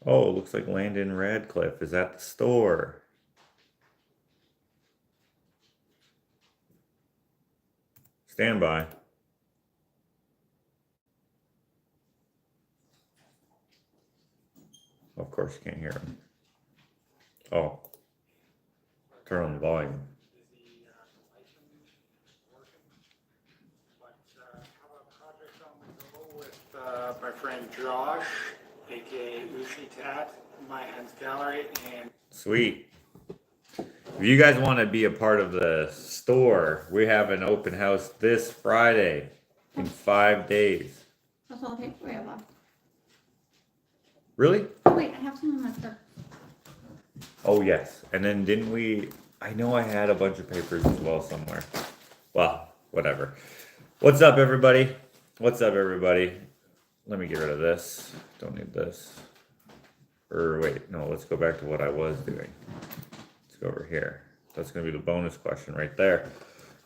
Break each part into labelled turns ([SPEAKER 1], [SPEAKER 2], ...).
[SPEAKER 1] Oh, it looks like Landon Radcliffe is at the store. Stand by. Of course, you can't hear him. Oh, turn on the volume.
[SPEAKER 2] My friend Josh, aka Ushi Tat, My Hands Gallery, and
[SPEAKER 1] Sweet. If you guys want to be a part of the store, we have an open house this Friday in 5 days.
[SPEAKER 3] That's all the paper we have left.
[SPEAKER 1] Really?
[SPEAKER 3] Oh, wait, I have some in my purse.
[SPEAKER 1] Oh, yes. And then didn't we? I know I had a bunch of papers as well somewhere. Well, whatever. What's up, everybody? What's up, everybody? Let me get rid of this. Don't need this. Or wait, no, let's go back to what I was doing. Let's go over here. That's going to be the bonus question right there.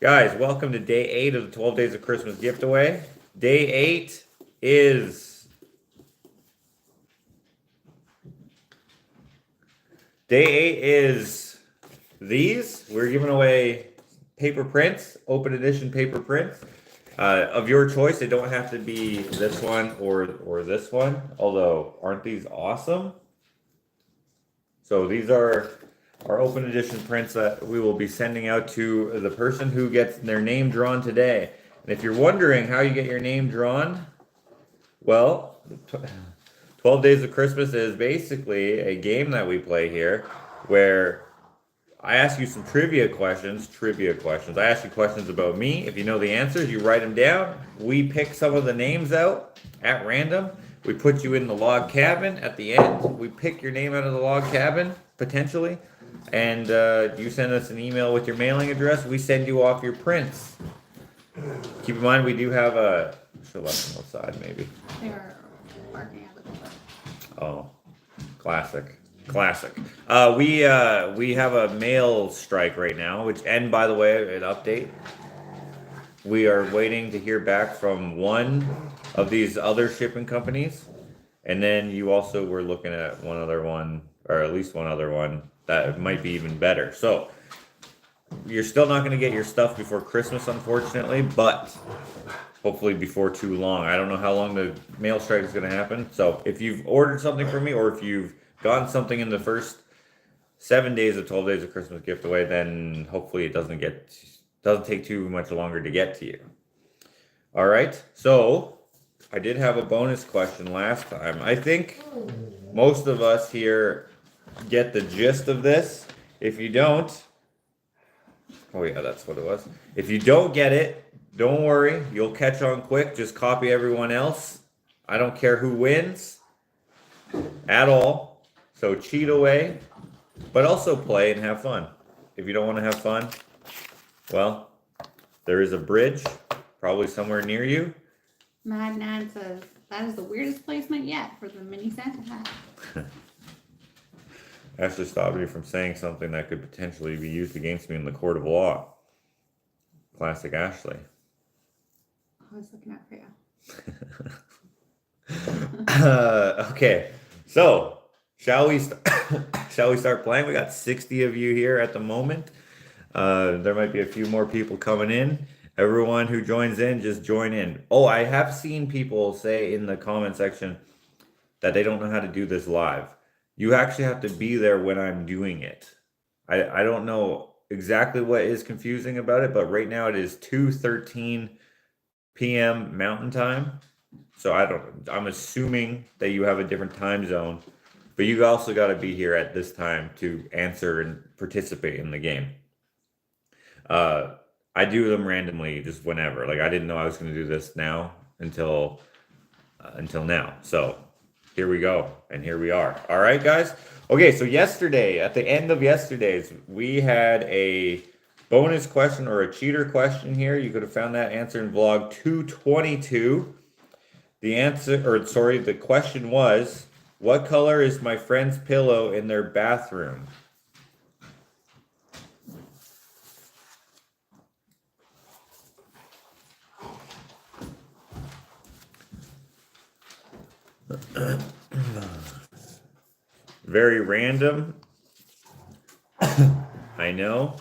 [SPEAKER 1] Guys, welcome to day 8 of the 12 Days of Christmas gift away. Day 8 is... Day 8 is these. We're giving away paper prints, open edition paper prints. Of your choice. They don't have to be this one or this one. Although, aren't these awesome? So these are our open edition prints that we will be sending out to the person who gets their name drawn today. And if you're wondering how you get your name drawn, well, 12 Days of Christmas is basically a game that we play here where I ask you some trivia questions. I ask you questions about me. If you know the answers, you write them down. We pick some of the names out at random. We put you in the log cabin at the end. We pick your name out of the log cabin, potentially. And you send us an email with your mailing address. We send you off your prints. Keep in mind, we do have a... I should have left them outside, maybe.
[SPEAKER 3] They're barking at the door.
[SPEAKER 1] Oh, classic. We have a mail strike right now, and by the way, an update. We are waiting to hear back from one of these other shipping companies, and then you also were looking at one other one, or at least one other one that might be even better. So you're still not going to get your stuff before Christmas, unfortunately, but hopefully before too long. I don't know how long the mail strike is going to happen. So if you've ordered something from me, or if you've gotten something in the first 7 days of 12 Days of Christmas gift away, then hopefully it doesn't take too much longer to get to you. All right. So I did have a bonus question last time. I think most of us here get the gist of this. If you don't, oh yeah, that's what it was. If you don't get it, don't worry. You'll catch on quick. Just copy everyone else. I don't care who wins at all. So cheat away, but also play and have fun. If you don't want to have fun, well, there is a bridge probably somewhere near you.
[SPEAKER 3] Mad Nad says, that is the weirdest placement yet for the mini Santa hat.
[SPEAKER 1] Ashley stopped me from saying something that could potentially be used against me in the court of law. Classic Ashley.
[SPEAKER 3] I was looking out for you.
[SPEAKER 1] Okay, so shall we start playing? We got 60 of you here at the moment. There might be a few more people coming in. Everyone who joins in, just join in. Oh, I have seen people say in the comment section that they don't know how to do this live. You actually have to be there when I'm doing it. I don't know exactly what is confusing about it, but right now it is 2:13 p.m. Mountain Time. So I'm assuming that you have a different time zone, but you also got to be here at this time to answer and participate in the game. I do them randomly, just whenever. Like, I didn't know I was going to do this now until now. So here we go, and here we are. All right, guys. Okay, so yesterday, at the end of yesterday's, we had a bonus question or a cheater question here. You could have found that answer in vlog 222. The question was, what color is my friend's pillow in their bathroom? Very random. I know.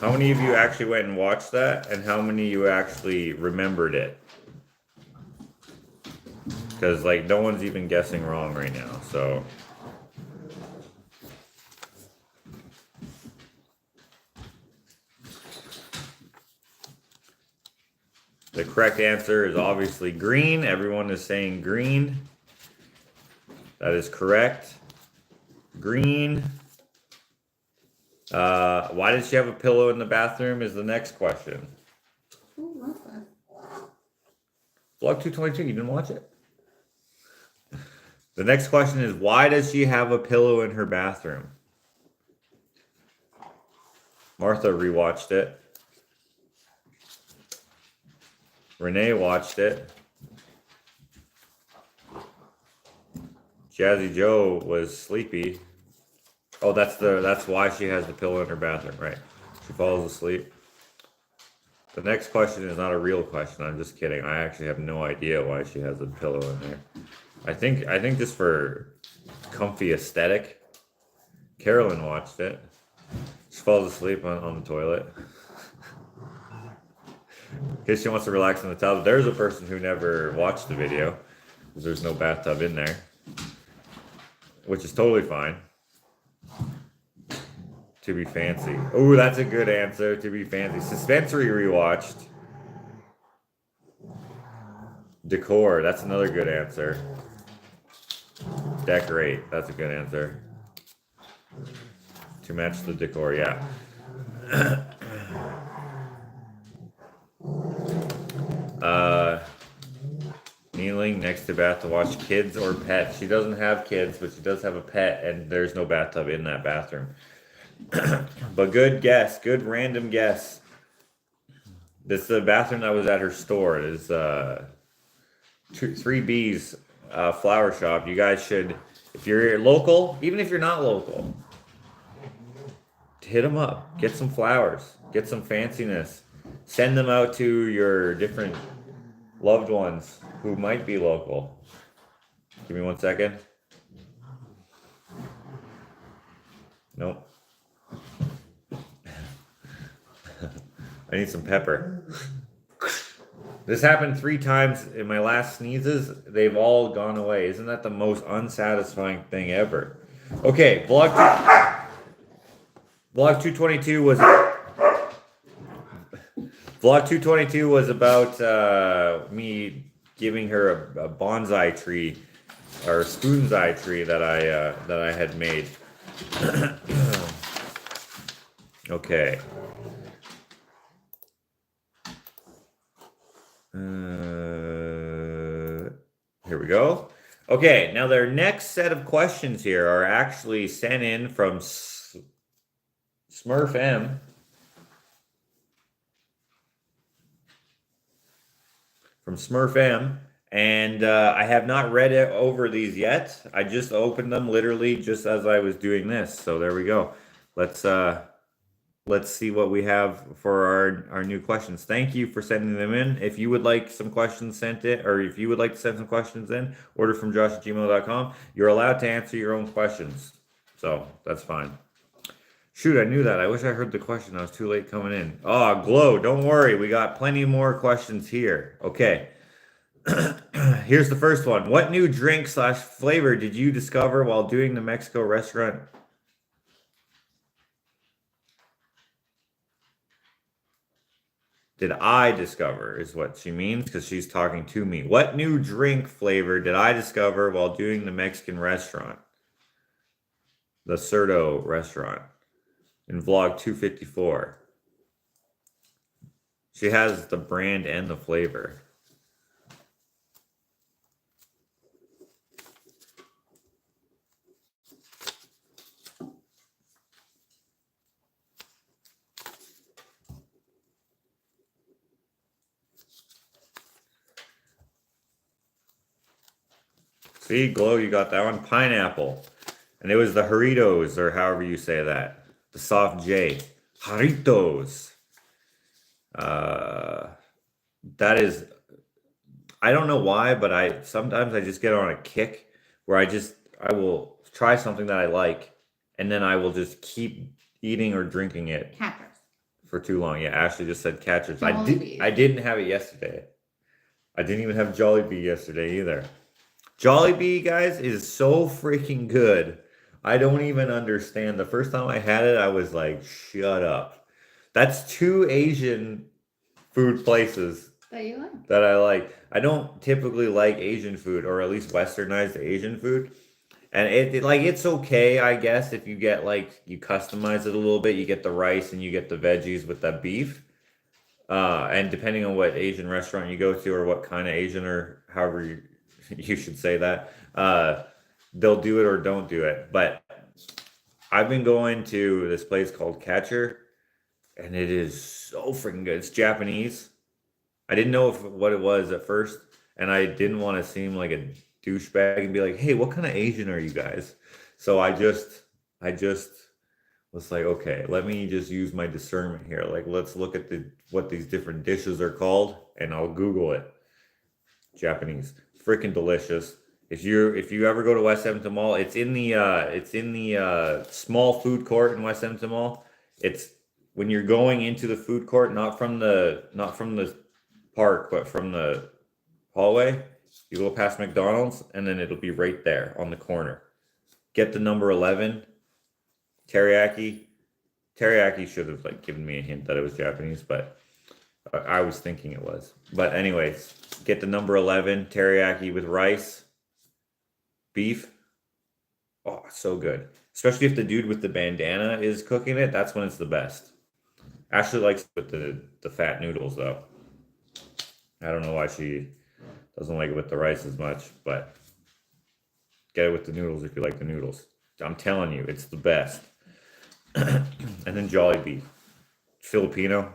[SPEAKER 1] How many of you actually went and watched that? And how many of you actually remembered it? Because, like, no one's even guessing wrong right now, so. The correct answer is obviously green. Everyone is saying green. That is correct. Green. Why did she have a pillow in the bathroom is the next question.
[SPEAKER 3] Who wrote that?
[SPEAKER 1] Vlog 222, you didn't watch it? The next question is, why does she have a pillow in her bathroom? Martha rewatched it. Renee watched it. Jazzy Joe was sleepy. Oh, that's why she has the pillow in her bathroom, right? She falls asleep. The next question is not a real question. I'm just kidding. I actually have no idea why she has a pillow in there. I think just for comfy aesthetic. Carolyn watched it. She falls asleep on the toilet. In case she wants to relax in the tub. There's a person who never watched the video because there's no bathtub in there, which is totally fine. To be fancy. Oh, that's a good answer. To be fancy. Suspensory rewatched. Decor. That's another good answer. Decorate. That's a good answer. To match the decor, yeah. Kneeling next to bath to watch kids or pets. She doesn't have kids, but she does have a pet, and there's no bathtub in that bathroom. But good guess. Good random guess. This is the bathroom that was at her store. It is 3B's flower shop. You guys should, if you're local, even if you're not local, hit them up. Get some flowers. Get some fanciness. Send them out to your different loved ones who might be local. Give me 1 second. Nope. I need some pepper. This happened 3 times in my last sneezes. They've all gone away. Isn't that the most unsatisfying thing ever? Okay, vlog 222 was vlog 222 was about me giving her a bonsai tree or spoonsai tree that I had made. Okay. Here we go. Okay, now their next set of questions here are actually sent in from Smurf M. From Smurf M. And I have not read over these yet. I just opened them literally just as I was doing this. So there we go. Let's see what we have for our new questions. Thank you for sending them in. If you would like some questions sent in, or if you would like to send some questions in, orderfromjosh@gmail.com. You're allowed to answer your own questions. So that's fine. Shoot, I knew that. I wish I heard the question. I was too late coming in. Oh, Glow, don't worry. We got plenty more questions here. Okay. Here's the first one. What new drink / flavor did you discover while doing the Mexico restaurant? Did I discover is what she means because she's talking to me. What new drink flavor did I discover while doing the Mexican restaurant? The Cerdo restaurant in vlog 254. She has the brand and the flavor. See, Glow, you got that one. Pineapple. And it was the Doritos, or however you say that. The soft J. Doritos. That is I don't know why, but I sometimes I just get on a kick where I will try something that I like, and then I will just keep eating or drinking it
[SPEAKER 3] Catchers.
[SPEAKER 1] for too long. Yeah, Ashley just said catchers.
[SPEAKER 3] Jollibees.
[SPEAKER 1] I didn't have it yesterday. I didn't even have Jollibee yesterday either. Jollibee, guys, is so freaking good. I don't even understand. The first time I had it, I was like, shut up. That's two Asian food places
[SPEAKER 3] That you like?
[SPEAKER 1] that I like. I don't typically like Asian food, or at least westernized Asian food. And like it's okay, I guess, if you get like you customize it a little bit, you get the rice and you get the veggies with that beef. And depending on what Asian restaurant you go to or what kind of Asian or however you, you should say that, they'll do it or don't do it. But I've been going to this place called Catcher, and it is so freaking good. It's Japanese. I didn't know what it was at first, and I didn't want to seem like a douchebag and be like, "Hey, what kind of Asian are you guys?" So I just was like, "Okay, let me just use my discernment here. Like, let's look at what these different dishes are called, and I'll Google it." Japanese, freaking delicious. If you ever go to West Edmonton Mall, it's in the small food court in West Edmonton Mall. It's when you're going into the food court, not from the park, but from the hallway. You go past McDonald's, and then it'll be right there on the corner. Get the number 11 teriyaki. Teriyaki should have like given me a hint that it was Japanese, but I was thinking it was. But anyways, get the number 11 teriyaki with rice, beef. Oh, so good. Especially if the dude with the bandana is cooking it, that's when it's the best. Ashley likes with the fat noodles though. I don't know why she doesn't like it with the rice as much, but get it with the noodles if you like the noodles. I'm telling you, it's the best. And then Jollibee, Filipino,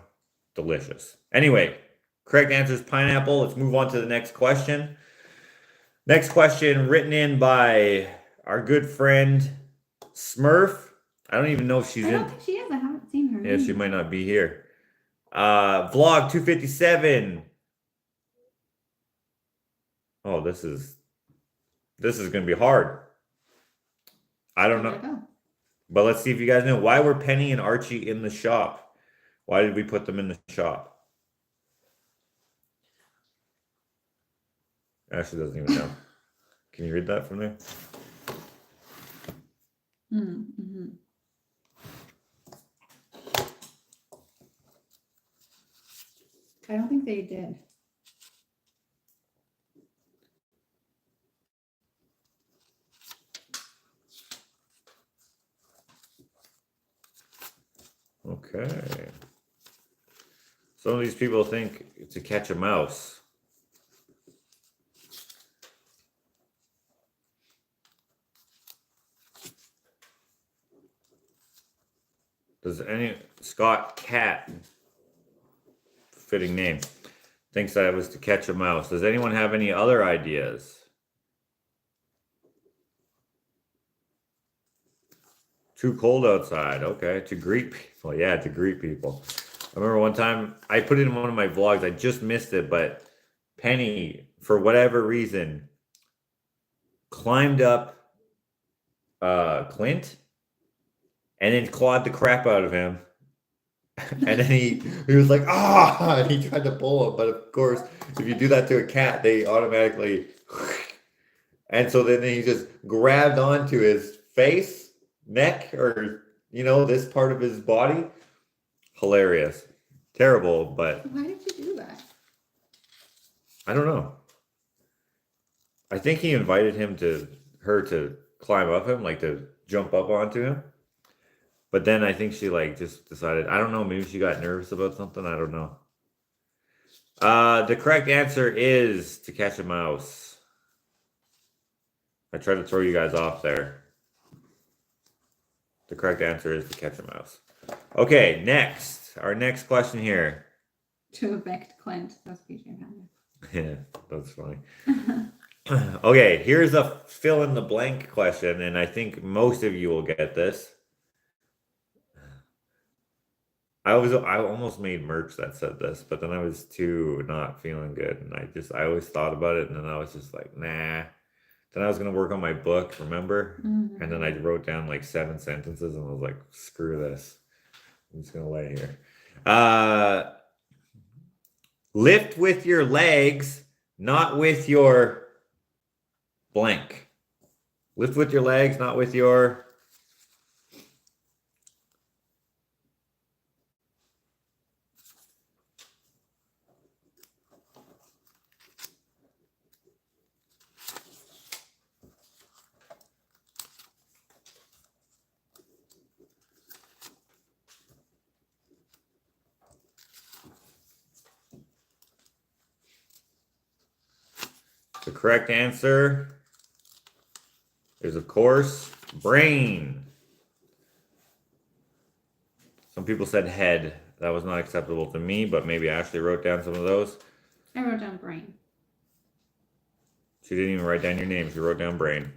[SPEAKER 1] delicious. Anyway, correct answer is pineapple. Let's move on to the next question. Next question written in by our good friend Smurf. I don't even know if she's
[SPEAKER 3] I
[SPEAKER 1] in.
[SPEAKER 3] don't think she is. I haven't seen her.
[SPEAKER 1] Yeah, she might not be here. Vlog 257. Oh, this is gonna be hard. I don't know. But let's see if you guys know. Why were Penny and Archie in the shop? Why did we put them in the shop? Ashley doesn't even know. Can you read that from there?
[SPEAKER 3] Mm-hmm. I don't think they did.
[SPEAKER 1] Okay. Some of these people think to catch a mouse. Does any Scott Cat, fitting name, thinks that it was to catch a mouse? Does anyone have any other ideas? Too cold outside. Okay, to greet people. Yeah, to greet people. I remember one time I put it in one of my vlogs. I just missed it, but Penny, for whatever reason, climbed up Clint and then clawed the crap out of him. And then he was like, ah, and he tried to pull him. But of course, if you do that to a cat, they automatically. And so then he just grabbed onto his face, neck, or, this part of his body. Hilarious. Terrible, but.
[SPEAKER 3] Why did you do that?
[SPEAKER 1] I don't know. I think he invited her to climb up him, like to jump up onto him. But then I think she just decided, I don't know, maybe she got nervous about something. I don't know. The correct answer is to catch a mouse. I tried to throw you guys off there. The correct answer is to catch a mouse. Okay, next. Our next question here.
[SPEAKER 3] To evict Clint. That's PJ Panda.
[SPEAKER 1] Yeah, that's funny. Okay, here's a fill in the blank question, and I think most of you will get this. I almost made merch that said this, but then I was too not feeling good, and I always thought about it, and then I was just like, nah. Then I was gonna work on my book, remember?
[SPEAKER 3] Mhm.
[SPEAKER 1] And then I wrote down like 7 sentences, and I was like, screw this. I'm just gonna lay here. Lift with your legs, not with your blank. Lift with your legs, not with your. The correct answer is, of course, brain. Some people said head. That was not acceptable to me, but maybe Ashley wrote down some of those.
[SPEAKER 3] I wrote down brain.
[SPEAKER 1] She didn't even write down your name. She wrote down brain.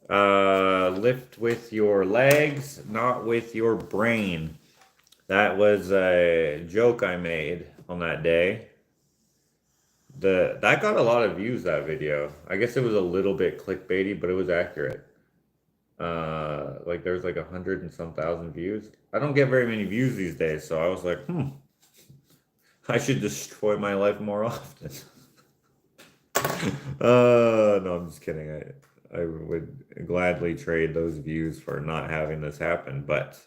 [SPEAKER 1] Lift with your legs, not with your brain. That was a joke I made on that day. That got a lot of views, that video. I guess it was a little bit clickbaity, but it was accurate. Like there's like 100 and some thousand views. I don't get very many views these days, so I was like, I should destroy my life more often. No, I'm just kidding. I would gladly trade those views for not having this happen, but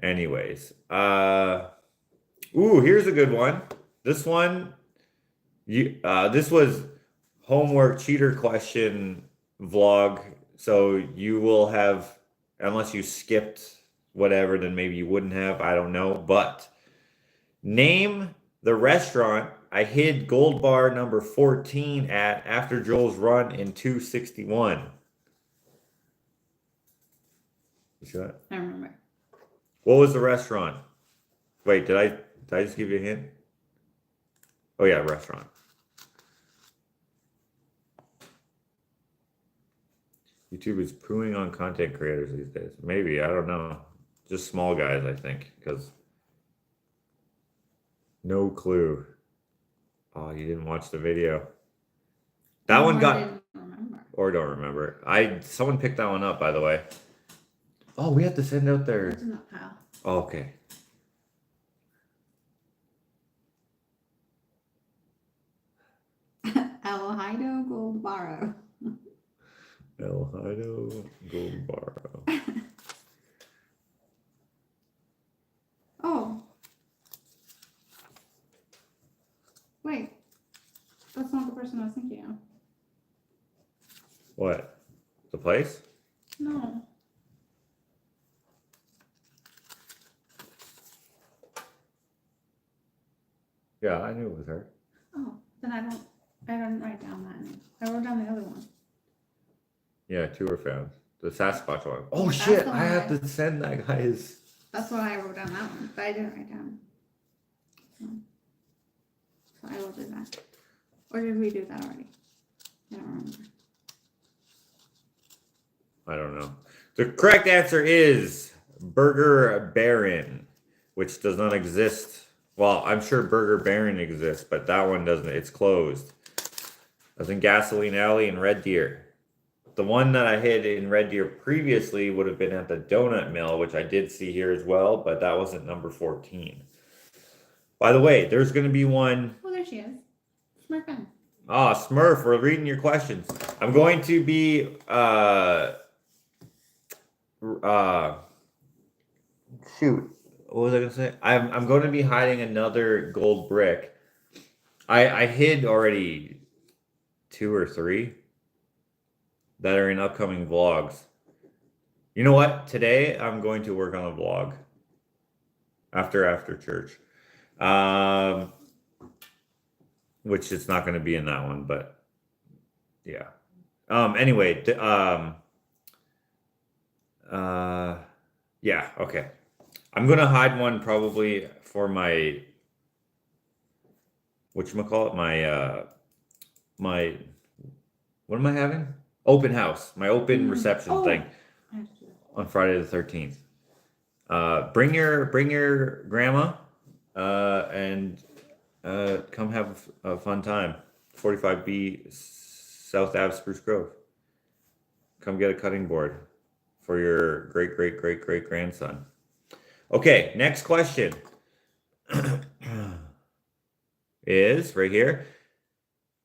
[SPEAKER 1] anyways. Ooh, here's a good one. This one, this was homework cheater question vlog, so you will have, unless you skipped whatever, then maybe you wouldn't have, I don't know, but name the restaurant I hid gold bar number 14 at after Joel's run in 261. You see that?
[SPEAKER 3] I remember.
[SPEAKER 1] What was the restaurant? Wait, did I just give you a hint? Oh yeah, restaurant. YouTube is pooing on content creators these days. Maybe, I don't know. Just small guys, I think, because no clue. Oh, you didn't watch the video. That one got,
[SPEAKER 3] Didn't remember.
[SPEAKER 1] or don't remember. Someone picked that one up, by the way. Oh, we have to send out their.
[SPEAKER 3] That's not how.
[SPEAKER 1] Oh, okay.
[SPEAKER 3] El Hido Gold Barrow.
[SPEAKER 1] El Hido Gold Bar.
[SPEAKER 3] Oh. Wait. That's not the person I was thinking of.
[SPEAKER 1] What? The place?
[SPEAKER 3] No.
[SPEAKER 1] Yeah, I knew it was her.
[SPEAKER 3] Oh, then I didn't write down that name. I wrote down the other one.
[SPEAKER 1] Yeah, 2 were found. The Sasquatch one. Oh
[SPEAKER 3] That's
[SPEAKER 1] shit!
[SPEAKER 3] the
[SPEAKER 1] I have
[SPEAKER 3] one.
[SPEAKER 1] to send that guy his.
[SPEAKER 3] That's why I wrote down that one, but I didn't write down. So I will do that. Or did we do that already? I don't remember.
[SPEAKER 1] I don't know. The correct answer is Burger Baron, which does not exist. Well, I'm sure Burger Baron exists, but that one doesn't. It's closed. That's in Gasoline Alley in Red Deer. The one that I hid in Red Deer previously would have been at the Donut Mill, which I did see here as well, but that wasn't number 14. By the way, there's going to be one.
[SPEAKER 3] Oh, there she is. Smurf.
[SPEAKER 1] Ah, Smurf, we're reading your questions. I'm going to be shoot. What was I gonna say? I'm going to be hiding another gold brick. I hid already 2 or 3 that are in upcoming vlogs. You know what? Today I'm going to work on a vlog after church. Which it's not going to be in that one, but yeah. Anyway, yeah, okay. I'm gonna hide one probably for my whatchamacallit, my what am I having? Open house, my open reception thing on Friday the 13th. Bring your grandma and come have a fun time. 45B South Ave Spruce Grove. Come get a cutting board for your great grandson. Okay, next question is right here.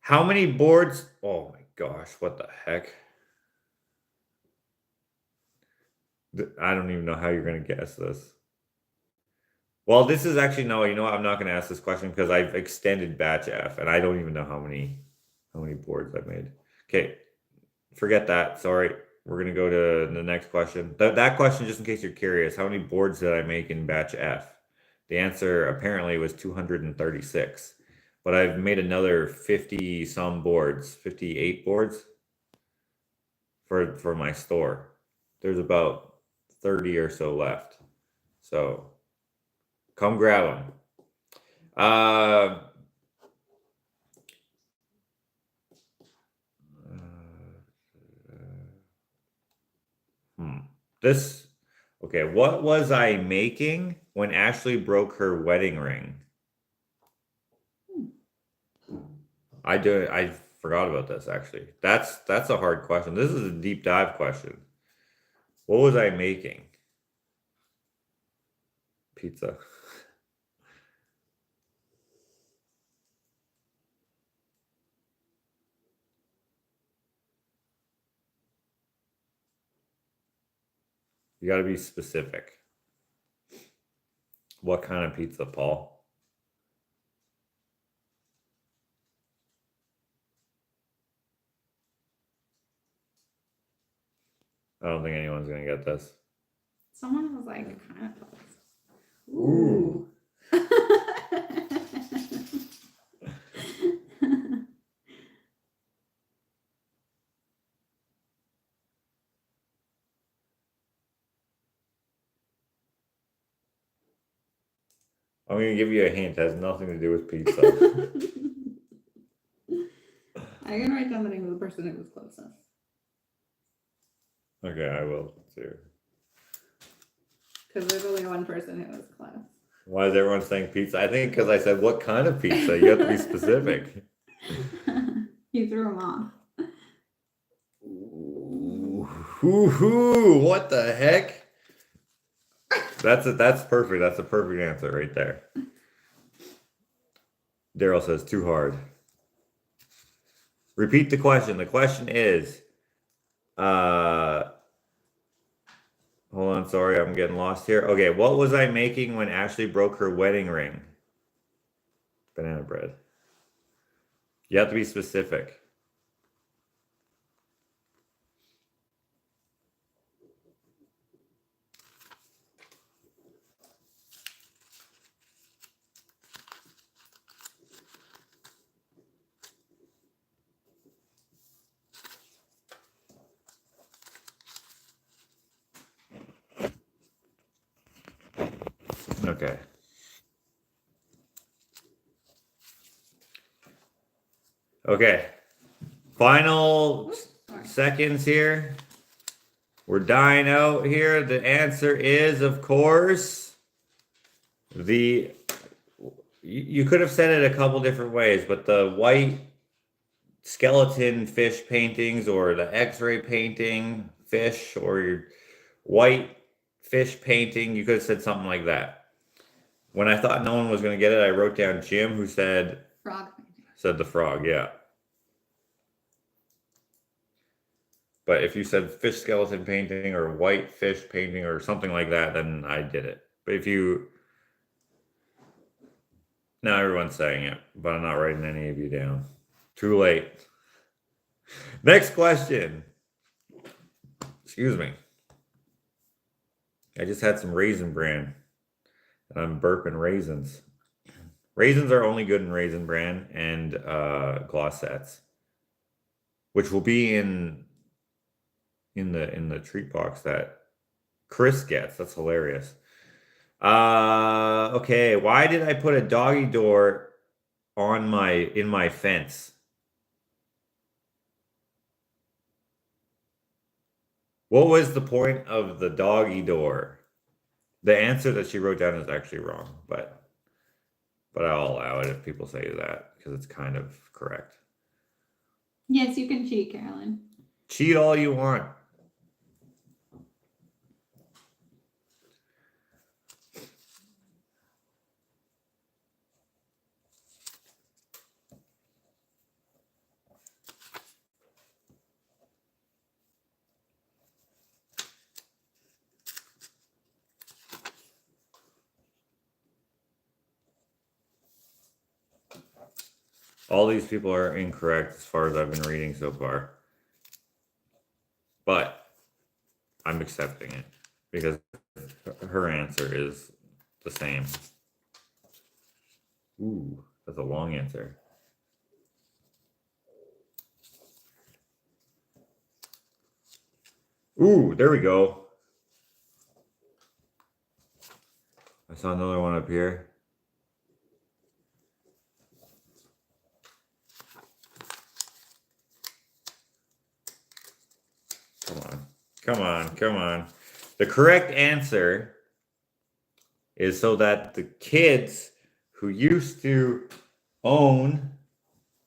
[SPEAKER 1] How many boards? Oh my gosh, what the heck? I don't even know how you're going to guess this. Well, this is actually, no, you know what? I'm not going to ask this question because I've extended batch F and I don't even know how many boards I've made. Okay, forget that. Sorry. We're going to go to the next question. That question, just in case you're curious, how many boards did I make in batch F? The answer apparently was 236. But I've made another 50 some boards, 58 boards for my store. There's about 30 or so left. So come grab them. This, okay, what was I making when Ashley broke her wedding ring? I forgot about this actually. That's a hard question. This is a deep dive question. What was I making? Pizza. You got to be specific. What kind of pizza, Paul? I don't think anyone's gonna get this.
[SPEAKER 3] Someone was like, kind of close.
[SPEAKER 1] Ooh. I'm gonna give you a hint. It has nothing to do with pizza.
[SPEAKER 3] I can write down the name of the person who was closest.
[SPEAKER 1] Okay, I will too.
[SPEAKER 3] Because there's only one person who was close.
[SPEAKER 1] Why is everyone saying pizza? I think because I said what kind of pizza. You have to be specific.
[SPEAKER 3] You threw him off.
[SPEAKER 1] Ooh, what the heck? That's perfect. That's a perfect answer right there. Daryl says too hard. Repeat the question. The question is, hold on, sorry, I'm getting lost here. Okay, what was I making when Ashley broke her wedding ring? Banana bread. You have to be specific. Okay. Okay. Final seconds here. We're dying out here. The answer is, of course, you could have said it a couple different ways, but the white skeleton fish paintings or the x-ray painting fish or your white fish painting, you could have said something like that. When I thought no one was going to get it, I wrote down Jim, who said
[SPEAKER 3] Frog.
[SPEAKER 1] said the frog, yeah. But if you said fish skeleton painting or white fish painting or something like that, then I did it. But if you... Now everyone's saying it, but I'm not writing any of you down. Too late. Next question. Excuse me. I just had some Raisin Bran, and I'm burping raisins. Raisins are only good in Raisin Bran and Glossettes, which will be in the treat box that Chris gets. That's hilarious. Okay. Why did I put a doggy door on in my fence? What was the point of the doggy door? The answer that she wrote down is actually wrong, but I'll allow it if people say that because it's kind of correct.
[SPEAKER 3] Yes, you can cheat, Carolyn.
[SPEAKER 1] Cheat all you want. All these people are incorrect as far as I've been reading so far. But I'm accepting it because her answer is the same. Ooh, that's a long answer. Ooh, there we go. I saw another one up here. Come on. Come on. Come on. The correct answer is so that the kids who used to own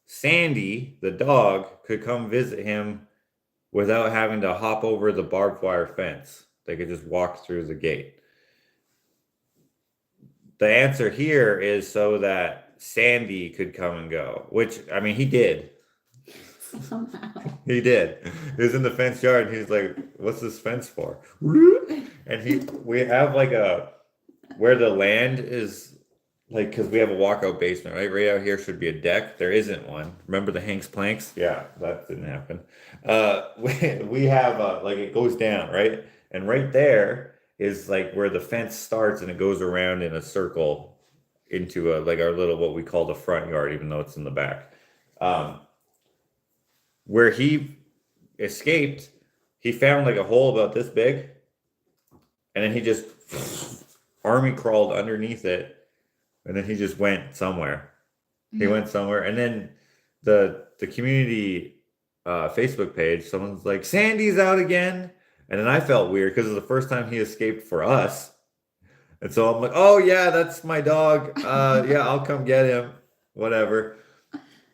[SPEAKER 1] Sandy, the dog, could come visit him without having to hop over the barbed wire fence. They could just walk through the gate. The answer here is so that Sandy could come and go, which, I mean, he did.
[SPEAKER 3] Somehow.
[SPEAKER 1] He did. He was in the fence yard and he's like, what's this fence for? And we have like where the land is, like, because we have a walkout basement, right? Right out here should be a deck. There isn't one. Remember the Hanks planks? Yeah, that didn't happen. We have, like, it goes down, right? And right there is like where the fence starts and it goes around in a circle into like our little, what we call the front yard, even though it's in the back. Where he escaped, he found like a hole about this big, and then he just army crawled underneath it, and then he just went somewhere. He went somewhere, and then the community Facebook page, someone's like, Sandy's out again, and then I felt weird because it was the first time he escaped for us, and so I'm like, oh yeah, that's my dog. Yeah, I'll come get him, whatever.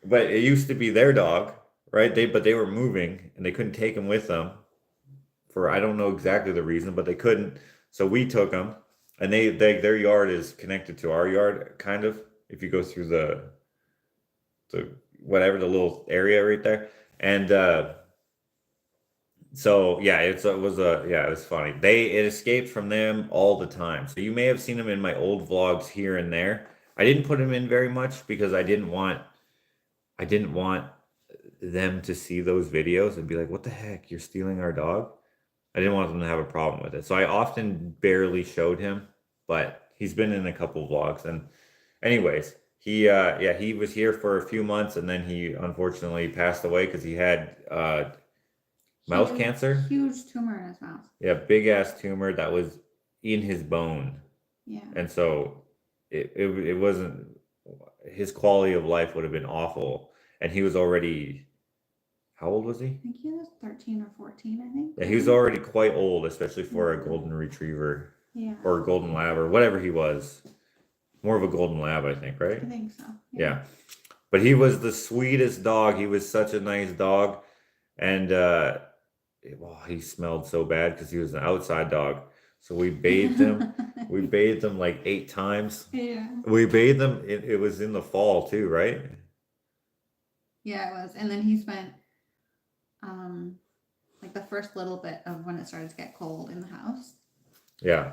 [SPEAKER 1] But it used to be their dog. Right? But they were moving and they couldn't take him with them for, I don't know exactly the reason, but they couldn't. So we took them, and their yard is connected to our yard, kind of, if you go through the whatever, the little area right there. And so yeah, it was funny. It escaped from them all the time. So you may have seen them in my old vlogs here and there. I didn't put them in very much because I didn't want them to see those videos and be like, what the heck, you're stealing our dog? I didn't want them to have a problem with it. So I often barely showed him, but he's been in a couple vlogs. And anyways, he was here for a few months, and then he unfortunately passed away because he had mouth cancer.
[SPEAKER 3] Huge tumor in his mouth.
[SPEAKER 1] Yeah, big ass tumor that was in his bone.
[SPEAKER 3] Yeah.
[SPEAKER 1] And so it wasn't, his quality of life would have been awful. And he was already, how old was he?
[SPEAKER 3] I think he was 13 or 14, I think.
[SPEAKER 1] Yeah, he was already quite old, especially for a golden retriever.
[SPEAKER 3] Yeah.
[SPEAKER 1] Or a golden lab or whatever he was. More of a golden lab, I think, right?
[SPEAKER 3] I think so.
[SPEAKER 1] Yeah. But he was the sweetest dog. He was such a nice dog. And he smelled so bad because he was an outside dog. So we bathed him. We bathed him like 8 times.
[SPEAKER 3] Yeah.
[SPEAKER 1] We bathed him. It was in the fall too, right?
[SPEAKER 3] Yeah, it was. And then he spent like the first little bit of when it started to get cold in the house.
[SPEAKER 1] Yeah.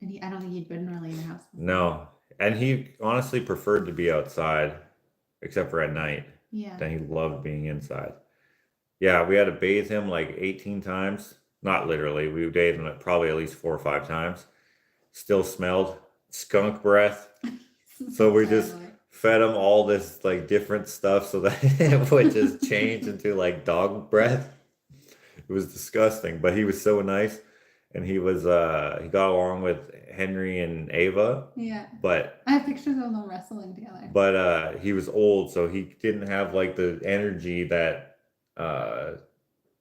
[SPEAKER 3] And I don't think he'd been really in the house before.
[SPEAKER 1] No. And he honestly preferred to be outside, except for at night.
[SPEAKER 3] Yeah.
[SPEAKER 1] Then he loved being inside. Yeah, we had to bathe him like 18 times. Not literally. We bathed him probably at least 4 or 5 times. Still smelled skunk breath. So we just fed him all this like different stuff so that it would just change into like dog breath. It was disgusting, but he was so nice, and he got along with Henry and Ava.
[SPEAKER 3] Yeah.
[SPEAKER 1] But
[SPEAKER 3] I have pictures of them wrestling together.
[SPEAKER 1] But he was old, so he didn't have like the energy that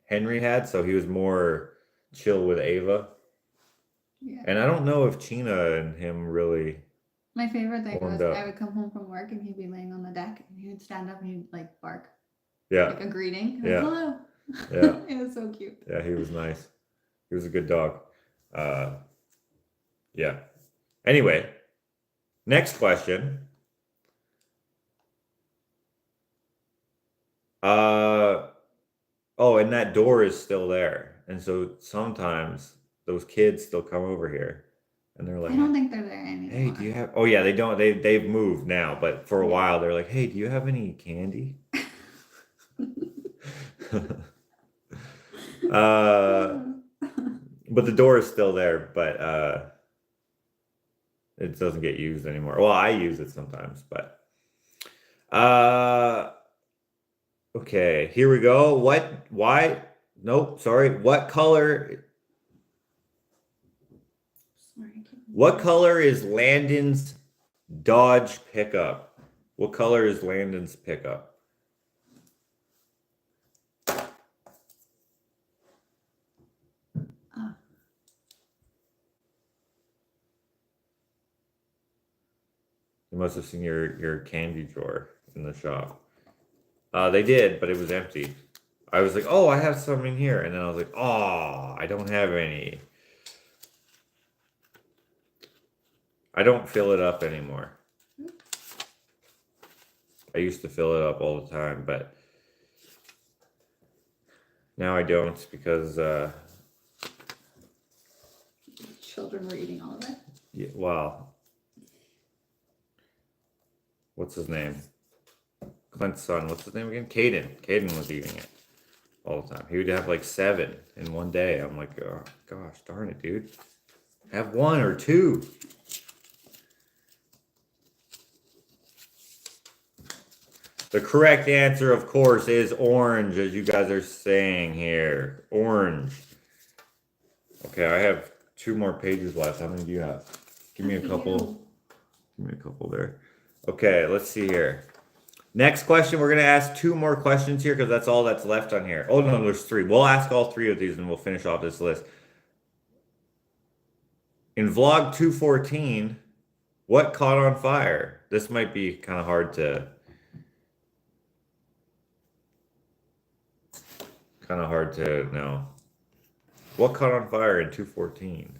[SPEAKER 1] Henry had, so he was more chill with Ava.
[SPEAKER 3] Yeah.
[SPEAKER 1] And I don't know if China and him really.
[SPEAKER 3] My favorite thing was
[SPEAKER 1] Warmed up.
[SPEAKER 3] I would come home from work and he'd be laying on the deck and he would stand up and he'd like bark,
[SPEAKER 1] Yeah.
[SPEAKER 3] like a greeting.
[SPEAKER 1] Yeah.
[SPEAKER 3] Like, hello.
[SPEAKER 1] Yeah.
[SPEAKER 3] It was so cute.
[SPEAKER 1] Yeah, he was nice. He was a good dog. Yeah. Anyway, next question. Oh, and that door is still there. And so sometimes those kids still come over here and they're like,
[SPEAKER 3] I don't think they're there anymore.
[SPEAKER 1] hey, do you have, oh yeah, they don't, they've moved now, but for a
[SPEAKER 3] Yeah.
[SPEAKER 1] while they're like, hey, do you have any candy? But the door is still there, but it doesn't get used anymore. Well, I use it sometimes, but okay, here we go. Nope, sorry. What color is Landon's Dodge pickup? What color is Landon's pickup? You must have seen your candy drawer in the shop. They did, but it was empty. I was like, oh, I have some in here. And then I was like, oh, I don't have any. I don't fill it up anymore. I used to fill it up all the time, but now I don't because
[SPEAKER 3] Children were eating all of it.
[SPEAKER 1] yeah, well, what's his name? Clint's son. What's his name again? Caden. Caden was eating it all the time. He would have like 7 in one day. I'm like, oh, gosh, darn it, dude. Have 1 or 2. The correct answer, of course, is orange, as you guys are saying here. Orange. Okay, I have 2 more pages left. How many do you have? Give me a couple. Give me a couple there. Okay, let's see here. Next question, we're going to ask 2 more questions here because that's all that's left on here. Oh, no, there's 3. We'll ask all 3 of these and we'll finish off this list. In vlog 214, what caught on fire? This might be kind of hard to... know. What caught on fire in 214?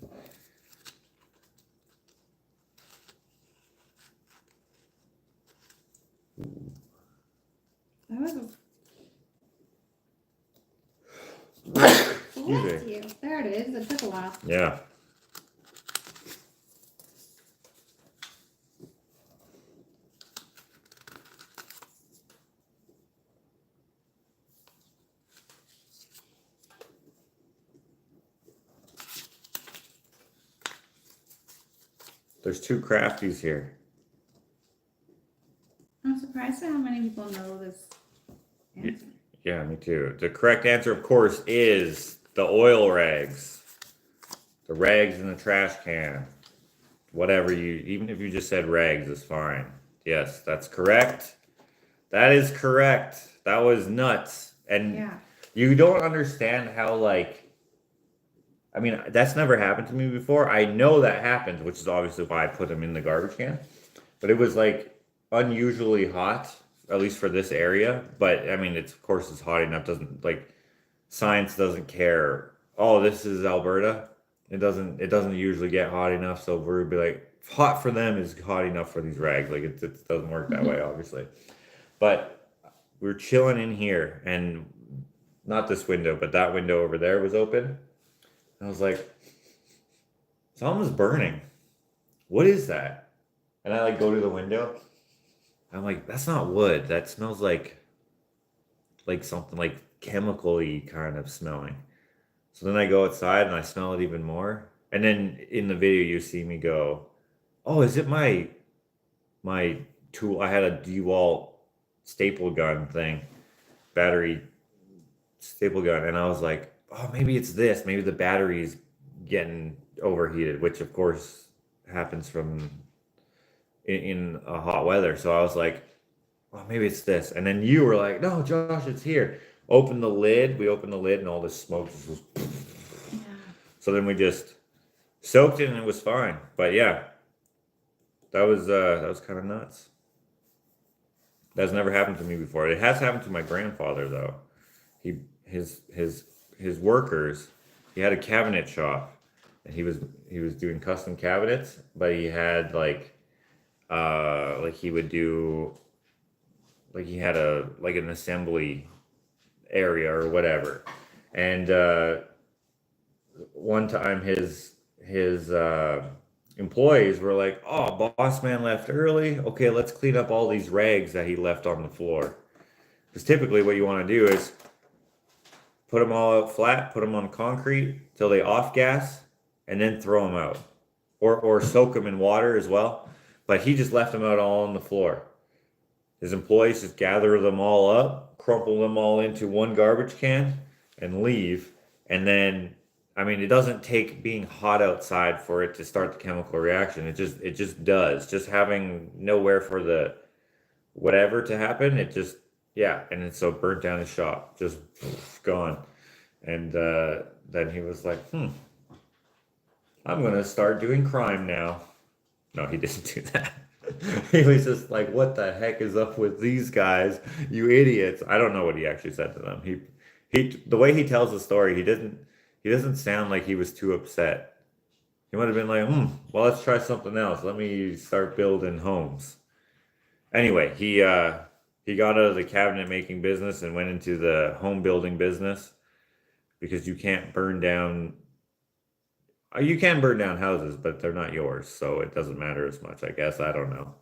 [SPEAKER 3] That was
[SPEAKER 1] Excuse me.
[SPEAKER 3] you. There it is. It took a while.
[SPEAKER 1] Yeah. There's 2 crafties here.
[SPEAKER 3] I'm surprised at how many people know this answer.
[SPEAKER 1] Yeah, me too. The correct answer, of course, is the oil rags. The rags in the trash can. Whatever even if you just said rags is fine. Yes, that's correct. That is correct. That was nuts. And
[SPEAKER 3] Yeah.
[SPEAKER 1] you don't understand how, like, I mean, that's never happened to me before. I know that happened, which is obviously why I put them in the garbage can. But it was, like, unusually hot, at least for this area. But, I mean, it's, of course, it's hot enough. Doesn't, like, science doesn't care. Oh, this is Alberta. It doesn't usually get hot enough. So we're be like, hot for them is hot enough for these rags. Like, it doesn't work that way, obviously. But we're chilling in here, and not this window, but that window over there was open. I was like, something's burning. What is that? And I like go to the window. I'm like, that's not wood. That smells like something like chemical-y kind of smelling. So then I go outside and I smell it even more. And then in the video you see me go, oh, is it my tool? I had a DeWalt staple gun thing, battery staple gun. And I was like, oh, maybe it's this. Maybe the battery's getting overheated, which of course happens from in a hot weather. So I was like, oh, maybe it's this. And then you were like, no, Josh, it's here. Open the lid. We opened the lid and all this smoke just was.
[SPEAKER 3] Yeah.
[SPEAKER 1] So then we just Soaked it and it was fine. But yeah, that was kind of nuts. That's never happened to me before. It has happened to my grandfather though. He his workers. He had a cabinet shop, and he was doing custom cabinets, but he had like he would do like he had a like an assembly area or whatever, and one time his employees were like, "Oh, boss man left early. Okay, let's clean up all these rags that he left on the floor." Because typically, what you want to do is put them all out flat, put them on concrete till they off gas, and then throw them out, or soak them in water as well. But he just left them out all on the floor. His employees just gather them all up, crumple them all into one garbage can, and leave. And then, I mean, it doesn't take being hot outside for it to start the chemical reaction. It just does. Just having nowhere for the whatever to happen, it just yeah. And then so it burnt down his shop, just gone. And then he was like, I'm gonna start doing crime now. No, he didn't do that. He was just like, what the heck is up with these guys, you idiots? I don't know what he actually said to them. He the way he tells the story, he doesn't sound like he was too upset. He might have been like, well, let's try something else. Let me start building homes. Anyway, he got out of the cabinet making business and went into the home building business, because you can't burn down. You can burn down houses, but they're not yours, so it doesn't matter as much, I guess. I don't know.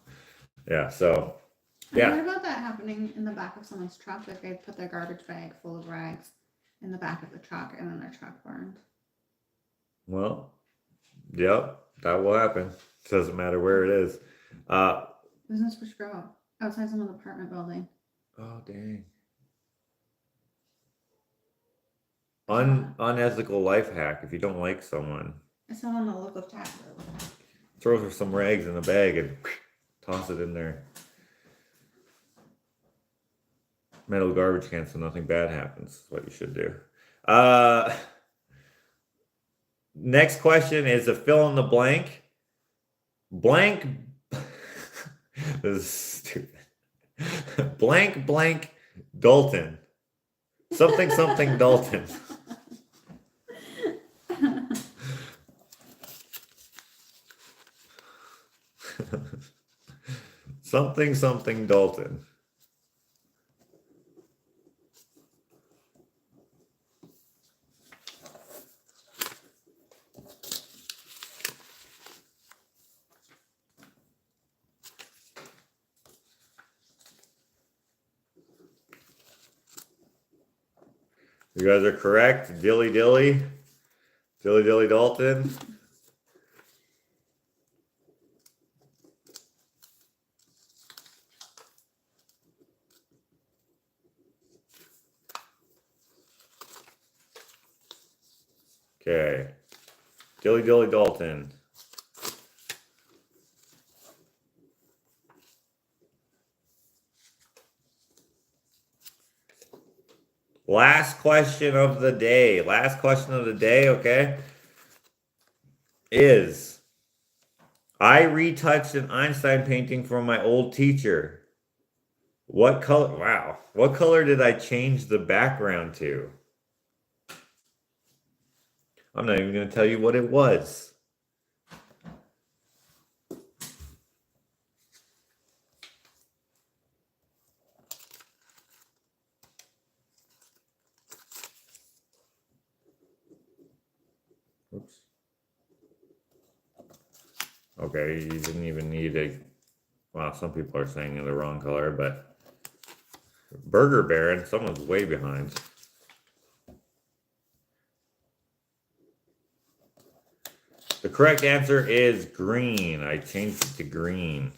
[SPEAKER 1] Yeah, so
[SPEAKER 3] I
[SPEAKER 1] yeah.
[SPEAKER 3] heard about that happening in the back of someone's truck. Like they put their garbage bag full of rags in the back of the truck, and then their truck burned.
[SPEAKER 1] Well, yep, that will happen. Doesn't matter where it is.
[SPEAKER 3] Business for screw up outside someone's apartment building.
[SPEAKER 1] Oh dang. Unethical life hack. If you don't like someone,
[SPEAKER 3] I saw it on the local tax.
[SPEAKER 1] throw her some rags in a bag and toss it in there. Metal garbage can so nothing bad happens. Is what you should do. Next question is a fill in the blank. Blank. This is stupid. Blank Dalton. Something Dalton. something Dalton. You guys are correct. Dilly Dalton. Okay. Dilly Dalton. Last question of the day. Okay, is I retouched an Einstein painting from my old teacher. What color? Wow. What color did I change the background to? I'm not even going to tell you what it was. Oops. Okay, you didn't even need a... Well, some people are saying the wrong color, but... Burger Baron, someone's way behind. The correct answer is green. I changed it to green.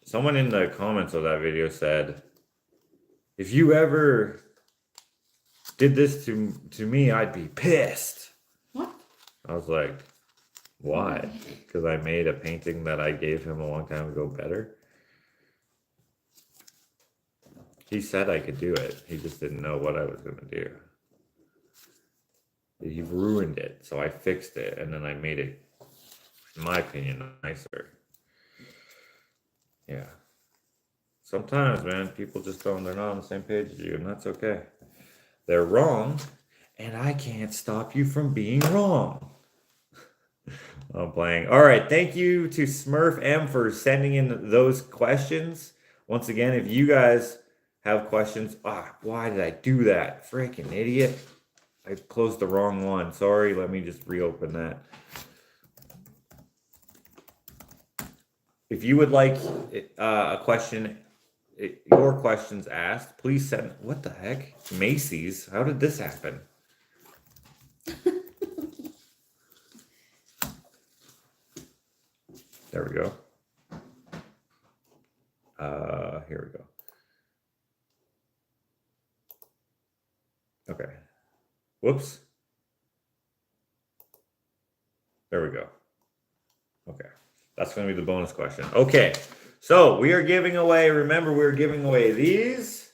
[SPEAKER 1] Someone in the comments of that video said, if you ever did this to me, I'd be pissed.
[SPEAKER 3] What?
[SPEAKER 1] I was like, why? Because I made a painting that I gave him a long time ago better. He said I could do it. He just didn't know what I was going to do. You've ruined it. So I fixed it, and then I made it, in my opinion, nicer. Yeah. Sometimes, man, people just don't, they're not on the same page as you, and that's okay. They're wrong, and I can't stop you from being wrong. I'm playing. All right, thank you to Smurf M for sending in those questions. Once again, if you guys have questions, why did I do that? Freaking idiot. I closed the wrong one. Sorry, let me just reopen that. If you would like a question, your questions asked, please send. What the heck? Macy's? How did this happen? There we go. Here we go. Okay. Whoops. There we go. Okay. That's going to be the bonus question. Okay. So we are giving away, remember, we're giving away these.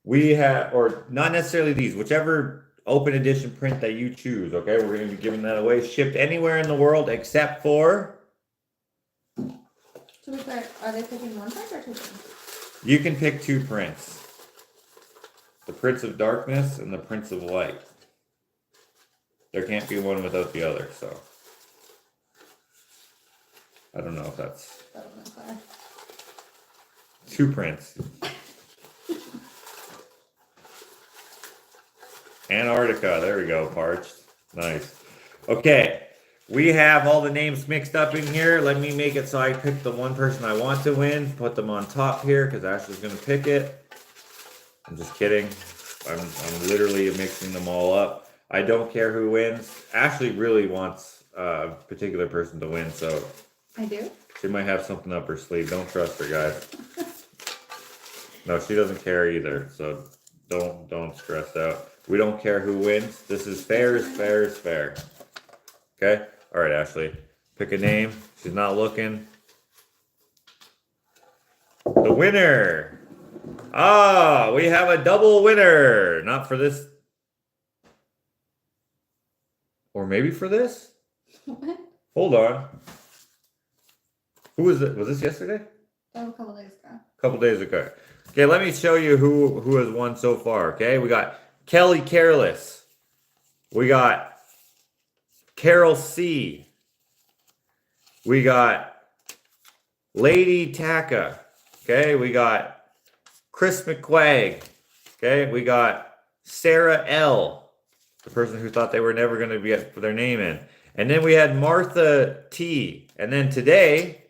[SPEAKER 1] We have, or not necessarily these, whichever open edition print that you choose. Okay. We're going to be giving that away, shipped anywhere in the world except for.
[SPEAKER 3] To be fair, are they picking one print or two prints?
[SPEAKER 1] You can pick two prints. The Prince of Darkness and the Prince of Light. There can't be one without the other, so. I don't know if that's.
[SPEAKER 3] That wasn't clear.
[SPEAKER 1] Two prints. Antarctica, there we go, parched. Nice. Okay. We have all the names mixed up in here. Let me make it so I pick the one person I want to win. Put them on top here because Ashley's going to pick it. I'm just kidding. I'm literally mixing them all up. I don't care who wins. Ashley really wants a particular person to win, so.
[SPEAKER 3] I do?
[SPEAKER 1] She might have something up her sleeve. Don't trust her, guys. No, she doesn't care either, so don't stress out. We don't care who wins. This is fair is fair is fair. Okay? All right, Ashley. Pick a name. She's not looking. The winner. We have a double winner. Not for this. Or maybe for this?
[SPEAKER 3] What?
[SPEAKER 1] Hold on. Who was it? Was this yesterday?
[SPEAKER 3] Oh, a couple days ago.
[SPEAKER 1] A couple days ago. Okay, let me show you who has won so far. Okay, we got Kelly Careless. We got Carol C. We got Lady Taka. Okay, we got Chris McQuaig. Okay, we got Sarah L. The person who thought they were never going to get their name in. And then we had Martha T. And then today,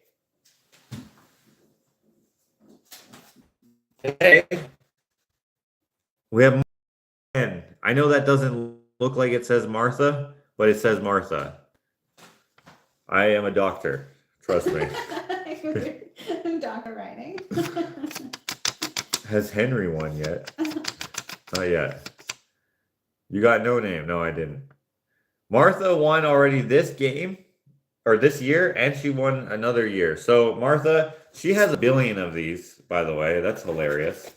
[SPEAKER 1] we have N. I know that doesn't look like it says Martha, but it says Martha. I am a doctor. Trust me.
[SPEAKER 3] Doctor writing.
[SPEAKER 1] Has Henry won yet? Not yet. You got no name. No, I didn't. Martha won already this game, or this year, and she won another year. So Martha, she has a billion of these, by the way. That's hilarious.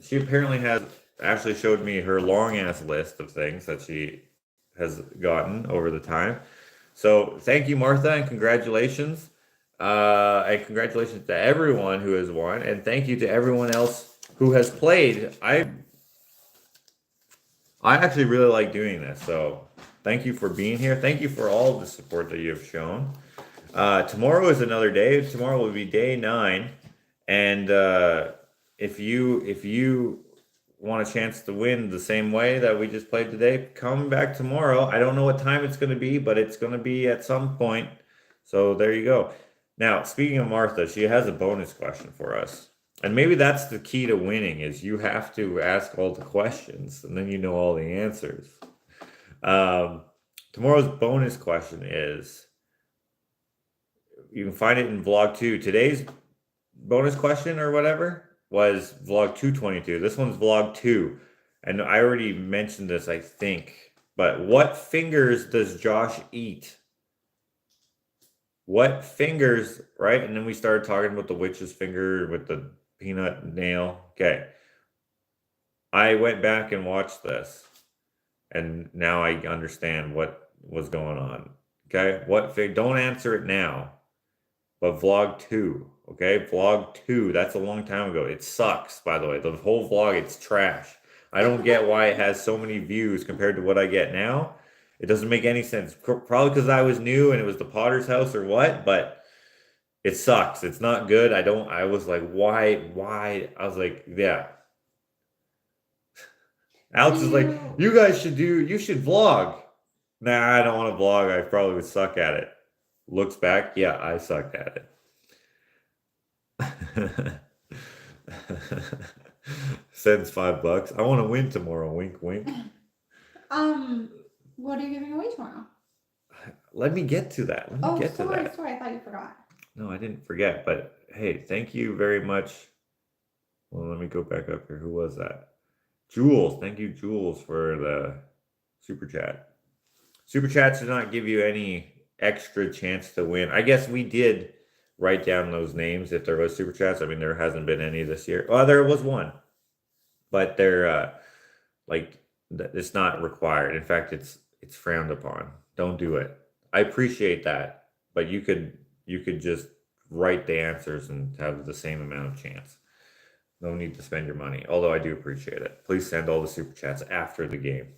[SPEAKER 1] She apparently has, Ashley showed me her long-ass list of things that she has gotten over the time. So thank you, Martha, and congratulations. And congratulations to everyone who has won, and thank you to everyone else who has played. I actually really like doing this, so thank you for being here. Thank you for all the support that you have shown. Tomorrow is another day. Tomorrow will be day 9, and if you want a chance to win the same way that we just played today, come back tomorrow. I don't know what time it's going to be, but it's going to be at some point. So there you go. Now, speaking of Martha, she has a bonus question for us. And maybe that's the key to winning, is you have to ask all the questions, and then you know all the answers. Tomorrow's bonus question is, you can find it in vlog 2. Today's bonus question or whatever was vlog 222. This one's vlog 2. And I already mentioned this, I think. But what fingers does Josh eat? What fingers, right? And then we started talking about the witch's finger with the peanut nail. Okay. I went back and watched this. And now I understand what was going on. Okay, don't answer it now. But vlog 2, okay? Vlog 2, that's a long time ago. It sucks, by the way. The whole vlog, it's trash. I don't get why it has so many views compared to what I get now. It doesn't make any sense. Probably because I was new and it was the Potter's house or what, but it sucks. It's not good. I was like, why? I was like, yeah. Alex is like, you should vlog. Nah, I don't want to vlog. I probably would suck at it. Looks back, yeah, I sucked at it. Sends $5. I want to win tomorrow. Wink, wink.
[SPEAKER 3] What are you giving away tomorrow?
[SPEAKER 1] Let me get to that. Let me get to that.
[SPEAKER 3] Sorry, I thought you forgot.
[SPEAKER 1] No, I didn't forget. But hey, thank you very much. Well, let me go back up here. Who was that? Jules. Thank you, Jules, for the super chat. Super chats do not give you any extra chance to win. I guess we did write down those names if there was super chats. I mean, there hasn't been any this year. Well, there was one, but they're it's not required. In fact, it's frowned upon. Don't do it. I appreciate that, but you could just write the answers and have the same amount of chance. No need to spend your money. Although I do appreciate it. Please send all the super chats after the game.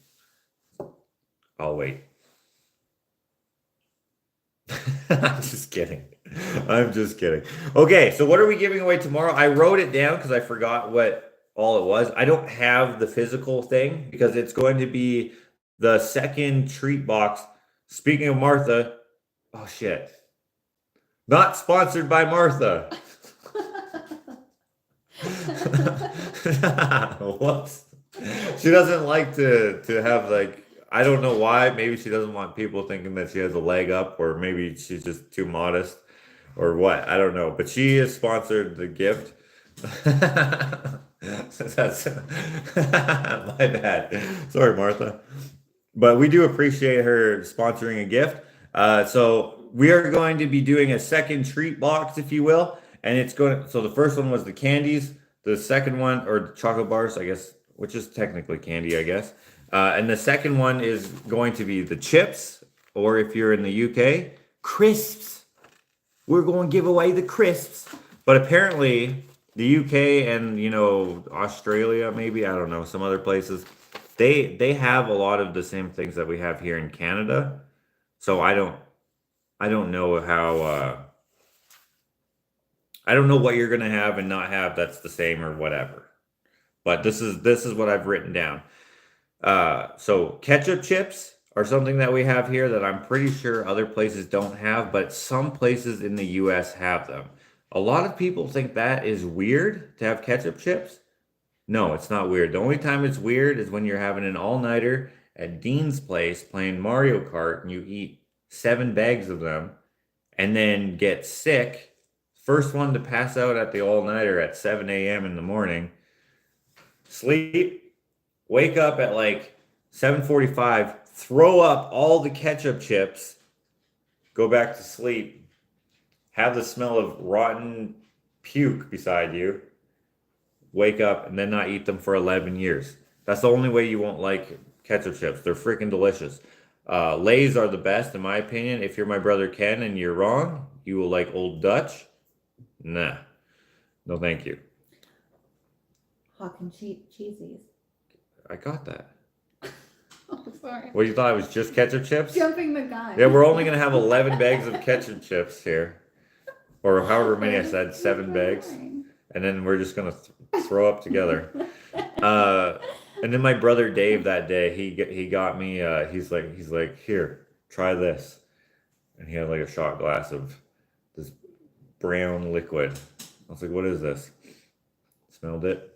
[SPEAKER 1] I'll wait. I'm just kidding. I'm just kidding. Okay, so what are we giving away tomorrow? I wrote it down because I forgot what all it was. I don't have the physical thing because it's going to be the second treat box. Speaking of Martha, oh shit. Not sponsored by Martha. Whoops. She doesn't like to have like, I don't know why. Maybe she doesn't want people thinking that she has a leg up, or maybe she's just too modest, or what. I don't know. But she has sponsored the gift. That's my bad. Sorry, Martha. But we do appreciate her sponsoring a gift. So we are going to be doing a second treat box, if you will. And it's going. So the first one was the candies. The second one, or the chocolate bars, I guess, which is technically candy, I guess. And the second one is going to be the chips, or if you're in the UK, crisps. We're going to give away the crisps. But apparently, the UK and, Australia, maybe, I don't know, some other places, they have a lot of the same things that we have here in Canada. So I don't know how, I don't know what you're going to have and not have that's the same or whatever. But this is what I've written down. So ketchup chips are something that we have here that I'm pretty sure other places don't have, but some places in the US have them. A lot of people think that is weird to have ketchup chips. No, it's not weird. The only time it's weird is when you're having an all-nighter at Dean's place playing Mario Kart and you eat 7 bags of them and then get sick. First one to pass out at the all-nighter at 7 a.m. in the morning. Sleep. Wake up at like 7:45, throw up all the ketchup chips, go back to sleep, have the smell of rotten puke beside you, wake up, and then not eat them for 11 years. That's the only way you won't like ketchup chips. They're freaking delicious. Lay's are the best, in my opinion. If you're my brother Ken and you're wrong, you will like Old Dutch. Nah. No, thank you.
[SPEAKER 3] Hawk and cheesies.
[SPEAKER 1] I got that.
[SPEAKER 3] Oh, sorry.
[SPEAKER 1] Well, you thought it was just ketchup chips?
[SPEAKER 3] Jumping the gun.
[SPEAKER 1] Yeah, we're only going to have 11 bags of ketchup chips here. Or however many I said, 7 bags. And then we're just going to throw up together. And then my brother Dave that day, he got me, he's like, here, try this. And he had like a shot glass of this brown liquid. I was like, what is this? Smelled it.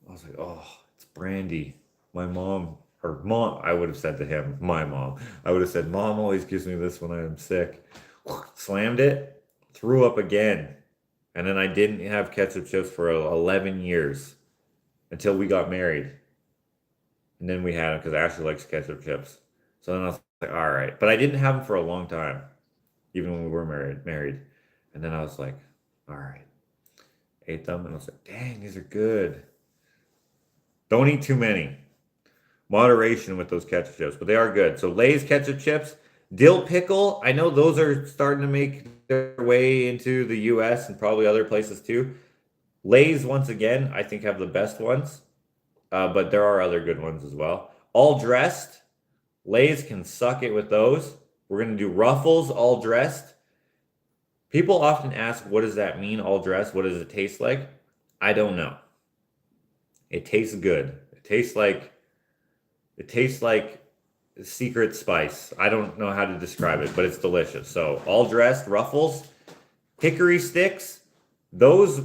[SPEAKER 1] I was like, oh, it's brandy. My mom, I would have said to him, my mom. I would have said, Mom always gives me this when I am sick. Slammed it, threw up again. And then I didn't have ketchup chips for 11 years until we got married. And then we had them because Ashley likes ketchup chips. So then I was like, all right. But I didn't have them for a long time, even when we were married. And then I was like, all right. Ate them and I was like, dang, these are good. Don't eat too many. Moderation with those ketchup chips, but they are good. So Lay's ketchup chips, dill pickle. I know those are starting to make their way into the U.S. and probably other places too. Lay's, once again, I think have the best ones, but there are other good ones as well. All dressed, Lay's can suck it with those. We're gonna do Ruffles all dressed. People often ask, what does that mean, all dressed? What does it taste like? I don't know. It tastes good. It tastes like secret spice. I don't know how to describe it, but it's delicious. So all dressed Ruffles, hickory sticks, those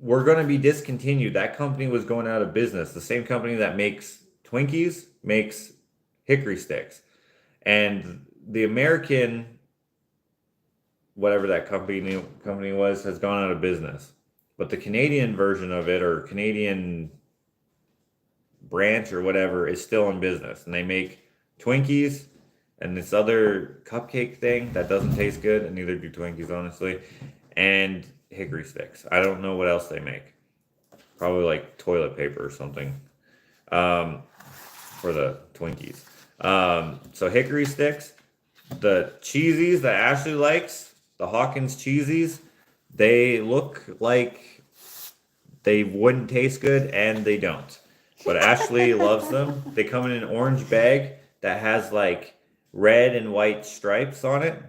[SPEAKER 1] were going to be discontinued. That company was going out of business. The same company that makes Twinkies makes hickory sticks. And the American, whatever that company was, has gone out of business. But the Canadian version of it, or Canadian branch or whatever, is still in business. And they make Twinkies and this other cupcake thing that doesn't taste good, and neither do Twinkies, honestly, and hickory sticks. I don't know what else they make. Probably like toilet paper or something for the Twinkies. So hickory sticks, the cheesies that Ashley likes, the Hawkins cheesies, they look like they wouldn't taste good, and they don't. But Ashley loves them. They come in an orange bag that has like red and white stripes on it.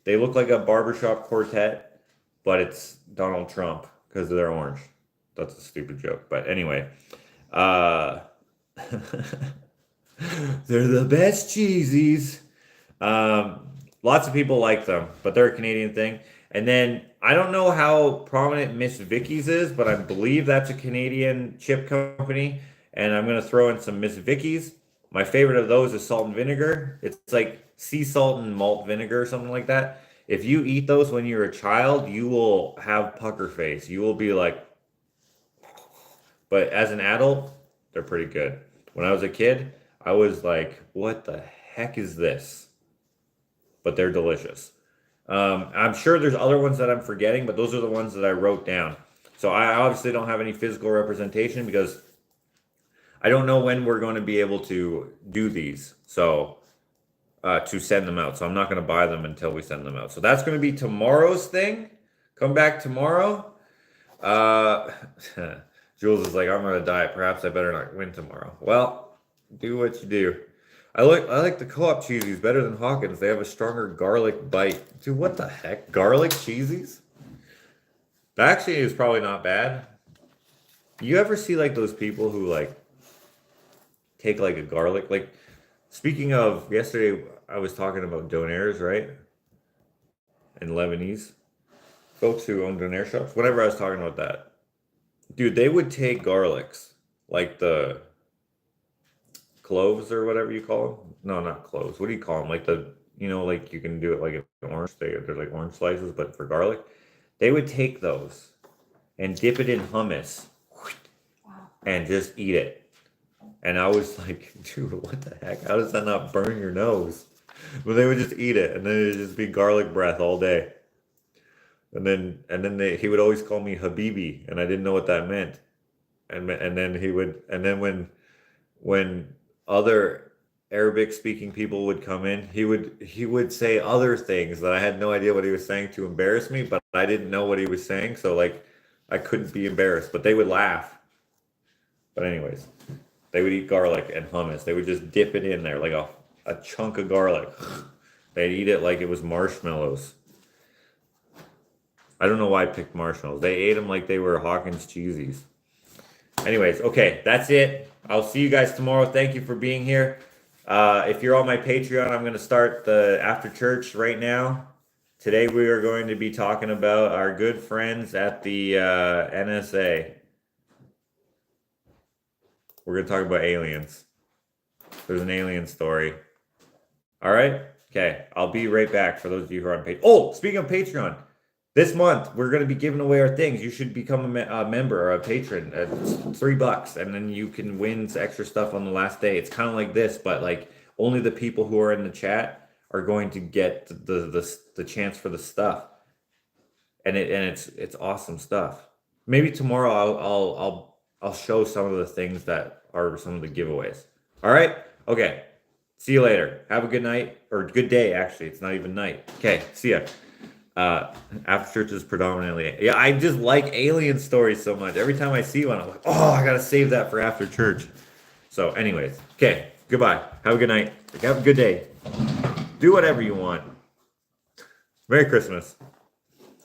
[SPEAKER 1] They look like a barbershop quartet, but it's Donald Trump because they're orange. That's a stupid joke. But anyway, they're the best cheesies. Lots of people like them, but they're a Canadian thing. And then I don't know how prominent Miss Vicky's is, but I believe that's a Canadian chip company. And I'm going to throw in some Miss Vicky's. My favorite of those is salt and vinegar. It's like sea salt and malt vinegar or something like that. If you eat those when you're a child, you will have pucker face. You will be like, but as an adult, they're pretty good. When I was a kid, I was like, what the heck is this? But they're delicious. I'm sure there's other ones that I'm forgetting, but those are the ones that I wrote down. So I obviously don't have any physical representation because I don't know when we're going to be able to do these. So to send them out. So I'm not going to buy them until we send them out. So that's going to be tomorrow's thing. Come back tomorrow. Jules is like, I'm going to diet. Perhaps I better not win tomorrow. Well, do what you do. I like the co-op cheesies better than Hawkins. They have a stronger garlic bite. Dude, what the heck? Garlic cheesies? That actually is probably not bad. You ever see like those people who like take like a garlic? Like, speaking of, yesterday I was talking about donairs, right? And Lebanese folks who own donair shops. Whenever I was talking about that, dude, they would take garlics, like the cloves or whatever you call them. No, not cloves. What do you call them? Like like you can do it like an orange. They're like orange slices, but for garlic. They would take those and dip it in hummus and just eat it. And I was like, dude, what the heck? How does that not burn your nose? But they would just eat it, and then it'd just be garlic breath all day. And then he would always call me Habibi, and I didn't know what that meant. And then when other Arabic speaking people would come in, he would say other things that I had no idea what he was saying to embarrass me, but I didn't know what he was saying, so like I couldn't be embarrassed, but they would laugh. But anyways, they would eat garlic and hummus. They would just dip it in there like a chunk of garlic. They'd eat it like it was marshmallows. I don't know why I picked marshmallows. They ate them like they were Hawkins cheesies. Anyways, okay, that's it. I'll see you guys tomorrow. Thank you for being here. If you're on my Patreon, I'm going to start the after church right now. Today we are going to be talking about our good friends at the NSA. We're going to talk about aliens. There's an alien story. All right? Okay, I'll be right back for those of you who are on Patreon. Oh, speaking of Patreon, this month we're going to be giving away our things. You should become a member or a patron at $3, and then you can win extra stuff on the last day. It's kind of like this, but like only the people who are in the chat are going to get the chance for the stuff, and it's awesome stuff. Maybe tomorrow I'll I'll show some of the things that are some of the giveaways. All right. Okay. See you later. Have a good night or good day. Actually, it's not even night. Okay. See ya. After church is predominantly. Yeah, I just like alien stories so much. Every time I see one, I'm like, oh, I gotta save that for after church. So, anyways, okay. Goodbye. Have a good night. Have a good day. Do whatever you want. Merry Christmas.